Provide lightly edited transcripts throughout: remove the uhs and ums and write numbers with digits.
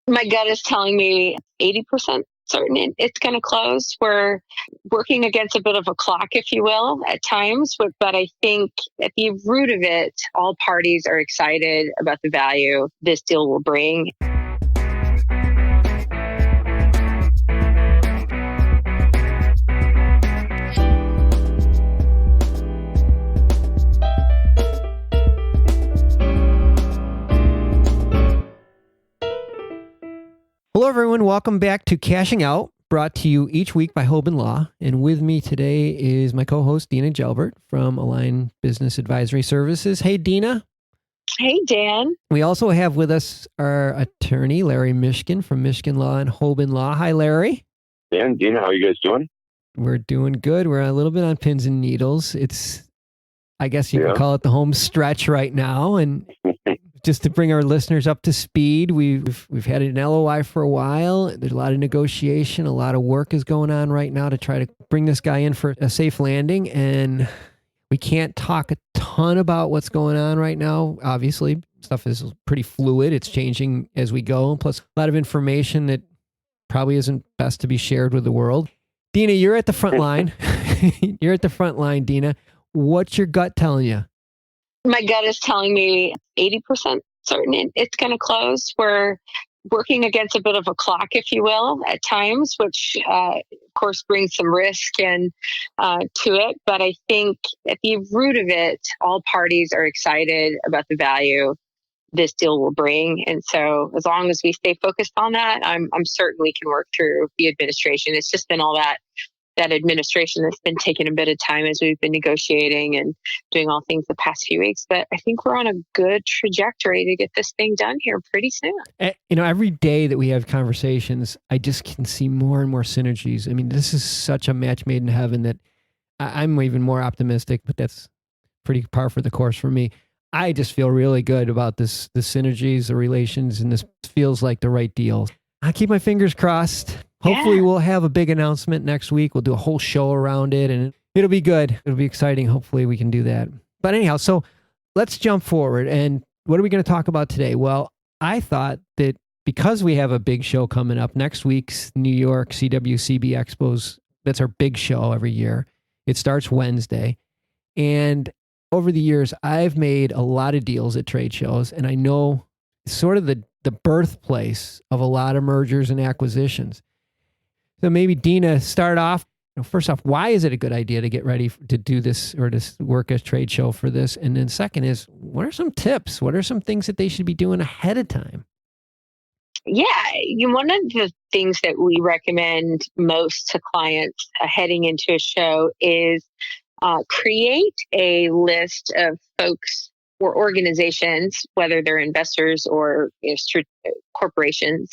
My gut is telling me 80% certain it's going to close. We're working against a bit of a clock, if you will, at times. But I think at the root of it, all parties are excited about the value this deal will bring. Hello, everyone. Welcome back to Cashing Out, brought to you each week by Hoban Law. And with me today is my co-host, Dena Jalbert from Align Business Advisory Services. Hey, Dena. Hey, Dan. We also have with us our attorney, Larry Mishkin from Mishkin Law and Hoban Law. Hi, Larry. Dan, Dena, how are you guys doing? We're doing good. We're a little bit on pins and needles. I guess you can call it the home stretch right now. And just to bring our listeners up to speed, we've had an LOI for a while. There's a lot of negotiation. A lot of work is going on right now to try to bring this guy in for a safe landing. And we can't talk a ton about what's going on right now. Obviously, stuff is pretty fluid. It's changing as we go. Plus, a lot of information that probably isn't best to be shared with the world. Dena, you're at the front line. You're at the front line, Dena. What's your gut telling you? My gut is telling me 80% certain it's going to close. We're working against a bit of a clock, if you will, at times, which of course brings some risk and to it. But I think at the root of it, all parties are excited about the value this deal will bring. And so as long as we stay focused on that, I'm certain we can work through the administration. It's just been all that administration that's been taking a bit of time as we've been negotiating and doing all things the past few weeks. But I think we're on a good trajectory to get this thing done here pretty soon. Every day that we have conversations, I just can see more and more synergies. I mean, this is such a match made in heaven that I'm even more optimistic, but that's pretty par for the course for me. I just feel really good about the synergies, the relations, and this feels like the right deal. I keep my fingers crossed. Hopefully we'll have a big announcement next week. We'll do a whole show around it and it'll be good. It'll be exciting. Hopefully we can do that. But anyhow, so let's jump forward. And what are we going to talk about today? Well, I thought that because we have a big show coming up next week's New York CWCB Expos, that's our big show every year. It starts Wednesday. And over the years, I've made a lot of deals at trade shows, and I know sort of the birthplace of a lot of mergers and acquisitions. So maybe Dena, start off, first off, why is it a good idea to get ready to do this or to work a trade show for this? And then second is, what are some tips? What are some things that they should be doing ahead of time? Yeah, one of the things that we recommend most to clients heading into a show is create a list of folks or organizations, whether they're investors or corporations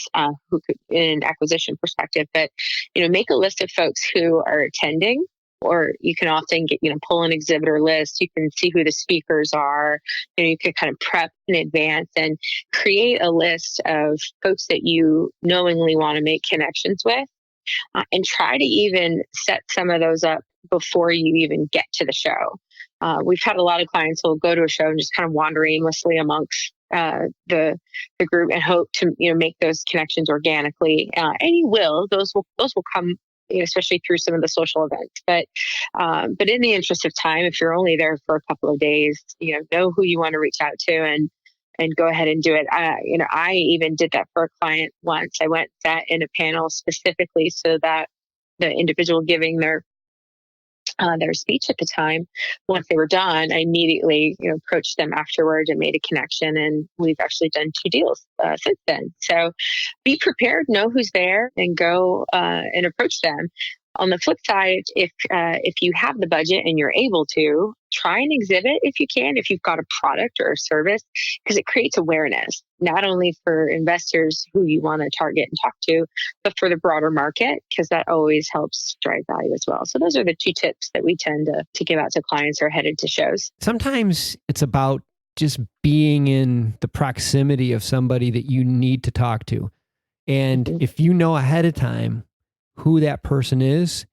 who could, in an acquisition perspective, but make a list of folks who are attending, or you can often get pull an exhibitor list. You can see who the speakers are. You can kind of prep in advance and create a list of folks that you knowingly want to make connections with, and try to even set some of those up before you even get to the show. We've had a lot of clients who will go to a show and just kind of wander aimlessly amongst the group and hope to make those connections organically. And you will; those will come, especially through some of the social events. But in the interest of time, if you're only there for a couple of days, know who you want to reach out to and go ahead and do it. I even did that for a client once. I went sat in a panel specifically so that the individual giving their speech at the time, once they were done, I immediately approached them afterward and made a connection, and we've actually done 2 deals since then. So be prepared, know who's there, and go and approach them. On the flip side, if you have the budget and you're able to, try and exhibit if you can, if you've got a product or a service, because it creates awareness, not only for investors who you want to target and talk to, but for the broader market, because that always helps drive value as well. So those are the 2 tips that we tend to give out to clients who are headed to shows. Sometimes it's about just being in the proximity of somebody that you need to talk to. And if you know ahead of time who that person is,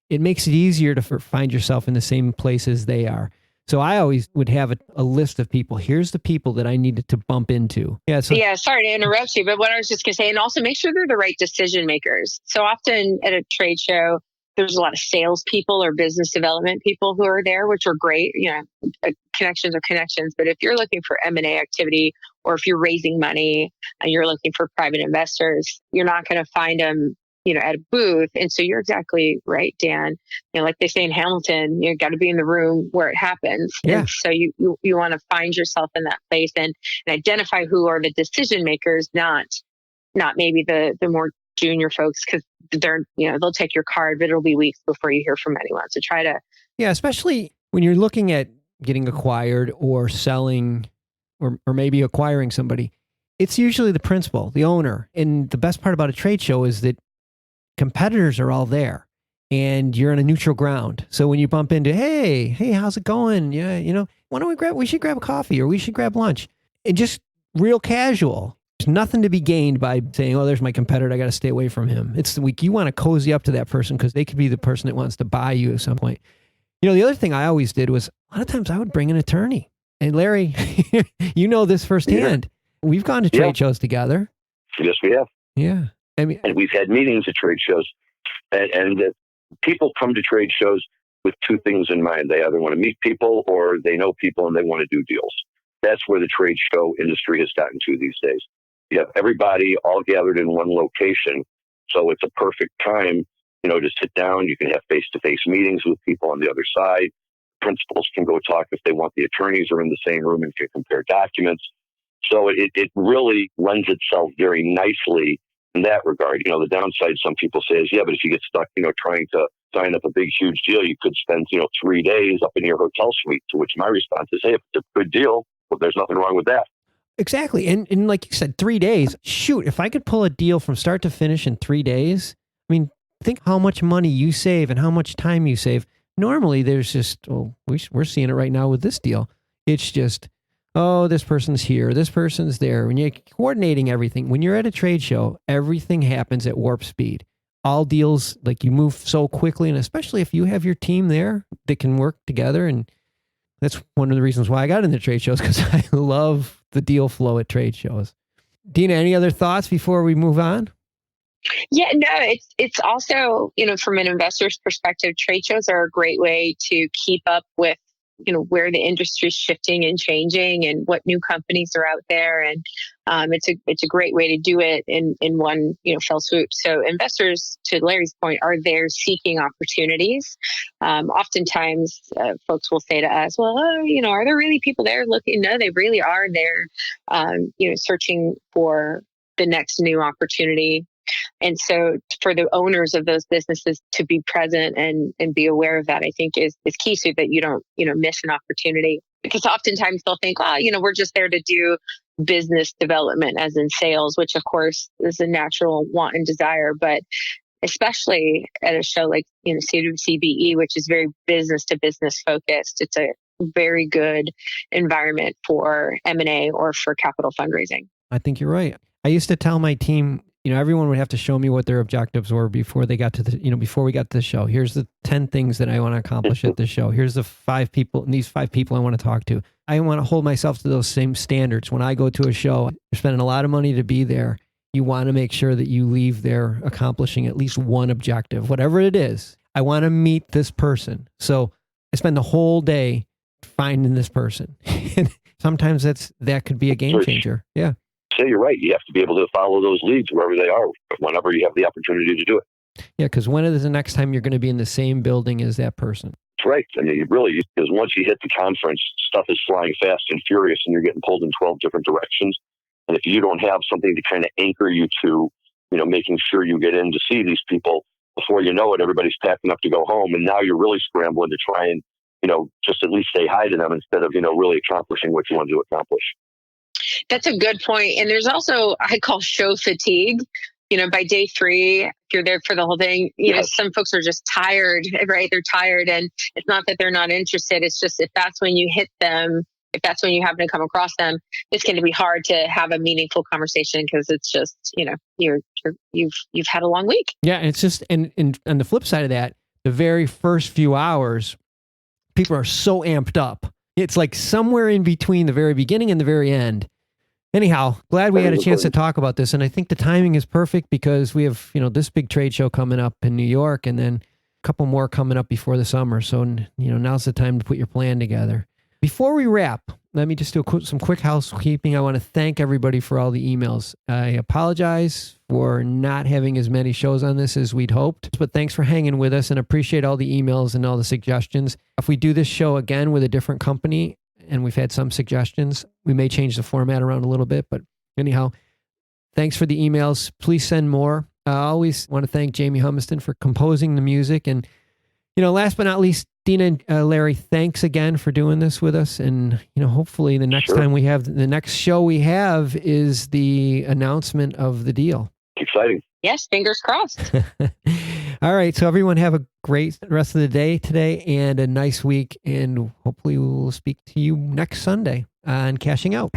it makes it easier to find yourself in the same place as they are. So I always would have a list of people. Here's the people that I needed to bump into. Yeah, sorry to interrupt you, but what I was just going to say, and also make sure they're the right decision makers. So often at a trade show, there's a lot of salespeople or business development people who are there, which are great. Connections are connections. But if you're looking for M&A activity, or if you're raising money and you're looking for private investors, you're not going to find them, at a booth. And so you're exactly right, Dan. Like they say in Hamilton, you got to be in the room where it happens. Yeah. And so you want to find yourself in that place and identify who are the decision makers, not maybe the more junior folks, because they'll take your card, but it'll be weeks before you hear from anyone. So try to. Yeah, especially when you're looking at getting acquired or selling or maybe acquiring somebody, it's usually the principal, the owner. And the best part about a trade show is that competitors are all there and you're on a neutral ground. So when you bump into, hey, how's it going? Yeah, why don't we should grab a coffee or we should grab lunch, and just real casual. There's nothing to be gained by saying, oh, there's my competitor, I got to stay away from him. It's the week you want to cozy up to that person because they could be the person that wants to buy you at some point. The other thing I always did was a lot of times I would bring an attorney. And Larry, you know this firsthand. Yeah. We've gone to trade shows together. Yes, we have. Yeah. And we've had meetings at trade shows. And people come to trade shows with two things in mind. They either want to meet people or they know people and they want to do deals. That's where the trade show industry has gotten to these days. You have everybody all gathered in one location. So it's a perfect time, to sit down. You can have face-to-face meetings with people on the other side. Principals can go talk if they want. The attorneys are in the same room and can compare documents. So it really lends itself very nicely in that regard. The downside, some people say, is, but if you get stuck, trying to sign up a big, huge deal, you could spend, 3 days up in your hotel suite, to which my response is, hey, if it's a good deal, well, there's nothing wrong with that. Exactly. And like you said, 3 days, shoot, if I could pull a deal from start to finish in 3 days, think how much money you save and how much time you save. Normally there's just, we're seeing it right now with this deal. It's just, this person's here, this person's there. When you're coordinating everything, when you're at a trade show, everything happens at warp speed. All deals, like you move so quickly, and especially if you have your team there that can work together. And that's one of the reasons why I got into trade shows, because I love the deal flow at trade shows. Dena, any other thoughts before we move on? Yeah, no, it's also, from an investor's perspective, trade shows are a great way to keep up with, where the industry is shifting and changing and what new companies are out there. And it's a great way to do it in one, fell swoop. So investors, to Larry's point, are there seeking opportunities. Oftentimes folks will say to us, well, are there really people there looking? No, they really are there, searching for the next new opportunity. And so for the owners of those businesses to be present and be aware of that, I think is key, so that you don't, miss an opportunity. Because oftentimes they'll think, we're just there to do business development, as in sales, which of course is a natural want and desire. But especially at a show like, CWCBE, which is very business to business focused, it's a very good environment for M&A or for capital fundraising. I think you're right. I used to tell my team, everyone would have to show me what their objectives were before they got to before we got to the show. Here's the 10 things that I want to accomplish at the show. Here's the 5 people, and these 5 people I want to talk to. I want to hold myself to those same standards. When I go to a show, you're spending a lot of money to be there. You want to make sure that you leave there accomplishing at least one objective, whatever it is. I want to meet this person. So I spend the whole day finding this person. Sometimes that could be a game changer. Yeah. So you're right. You have to be able to follow those leads wherever they are, whenever you have the opportunity to do it. Yeah, because when is the next time you're going to be in the same building as that person? That's right. Because once you hit the conference, stuff is flying fast and furious, and you're getting pulled in 12 different directions. And if you don't have something to kind of anchor you to, making sure you get in to see these people, before you know it, everybody's packing up to go home. And now you're really scrambling to try and, just at least say hi to them instead of, really accomplishing what you want to accomplish. That's a good point. And there's also, I call show fatigue. By day 3, if you're there for the whole thing, some folks are just tired, right? They're tired. And it's not that they're not interested. It's just, if that's when you hit them, if that's when you happen to come across them, it's going to be hard to have a meaningful conversation, because it's just, you've had a long week. Yeah. And it's just, and on the flip side of that, the very first few hours, people are so amped up. It's like somewhere in between the very beginning and the very end. Anyhow, glad we had a chance to talk about this. And I think the timing is perfect because we have, this big trade show coming up in New York and then a couple more coming up before the summer. So, now's the time to put your plan together. Before we wrap, let me just do some quick housekeeping. I want to thank everybody for all the emails. I apologize for not having as many shows on this as we'd hoped, but thanks for hanging with us and appreciate all the emails and all the suggestions. If we do this show again with a different company, and we've had some suggestions, we may change the format around a little bit, but anyhow, thanks for the emails. Please send more. I always want to thank Jamie Humiston for composing the music. And, last but not least, Dena and Larry, thanks again for doing this with us. And, hopefully the next time the next show we have is the announcement of the deal. Exciting. Yes, fingers crossed. All right. So everyone have a great rest of the day today and a nice week. And hopefully we'll speak to you next Sunday on Cashing Out.